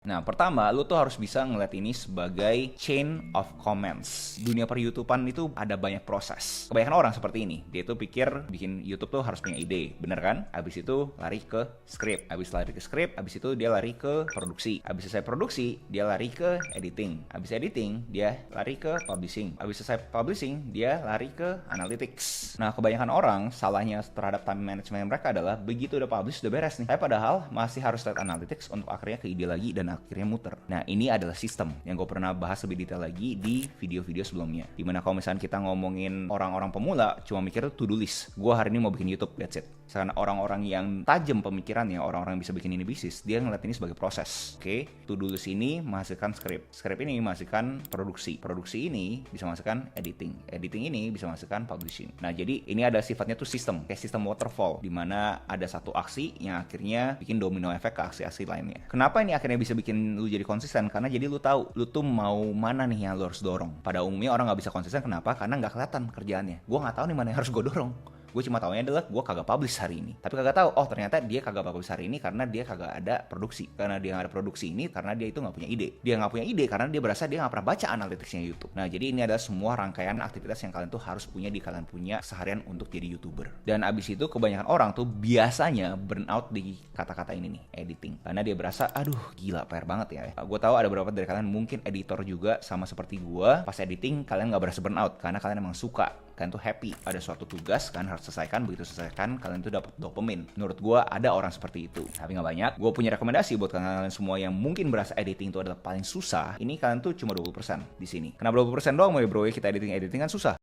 Nah, pertama, lu tuh harus bisa ngeliat ini sebagai chain of comments. Dunia per YouTubean itu ada banyak proses. Kebanyakan orang seperti ini. Dia tuh pikir bikin YouTube tuh harus punya ide, bener kan? Abis itu lari ke script. Abis lari ke script, abis itu dia lari ke produksi. Abis selesai produksi, dia lari ke editing. Abis editing, dia lari ke publishing. Abis selesai publishing, dia lari ke analytics. Nah, kebanyakan orang salahnya terhadap time management mereka adalah begitu udah publish, udah beres nih. Tapi padahal masih harus lihat analytics untuk akhirnya ke ide lagi dan akhirnya muter. Nah, ini adalah sistem yang gue pernah bahas lebih detail lagi di video-video sebelumnya. Dimana kalau misalnya kita ngomongin orang-orang pemula cuma mikir to-do list. Gue hari ini mau bikin YouTube, that's it. Karena orang-orang yang tajam pemikirannya, orang-orang yang bisa bikin ini bisnis, dia ngeliat ini sebagai proses. Oke, to-do list ini menghasilkan script. Script ini menghasilkan produksi. Produksi ini bisa menghasilkan editing. Editing ini bisa menghasilkan publishing. Nah, jadi ini ada sifatnya tuh sistem, kayak sistem waterfall, dimana ada satu aksi yang akhirnya bikin domino efek ke aksi-aksi lainnya. Kenapa ini akhirnya bisa bikin lu jadi konsisten? Karena jadi lu tahu lu tuh mau mana nih yang lu harus dorong. Pada umumnya orang nggak bisa konsisten, kenapa? Karena nggak kelihatan kerjaannya. Gue nggak tahu nih mana yang harus gue dorong. Gue cuma taunya adalah gue kagak publish hari ini. Tapi kagak tahu, oh ternyata dia kagak publish hari ini karena dia kagak ada produksi. Karena dia nggak ada produksi ini karena dia itu nggak punya ide. Dia nggak punya ide karena dia berasa dia nggak pernah baca analyticsnya YouTube. Nah, jadi ini adalah semua rangkaian aktivitas yang kalian tuh harus punya di kalian punya seharian untuk jadi YouTuber. Dan abis itu kebanyakan orang tuh biasanya burnout di kata-kata ini nih, editing. Karena dia berasa, aduh gila PR banget ya. Gue tahu ada beberapa dari kalian mungkin editor juga sama seperti gue. Pas editing kalian nggak berasa burnout karena kalian emang suka. Kalian tuh happy, ada suatu tugas kalian harus selesaikan, begitu selesaikan kalian tuh dapat dopamin. Menurut gue ada orang seperti itu, tapi nggak banyak. Gue punya rekomendasi buat kalian semua yang mungkin berasa editing itu adalah paling susah. Ini kalian tuh cuma 20% di sini. Kenapa 20% doang ya bro? Kita editing kan susah.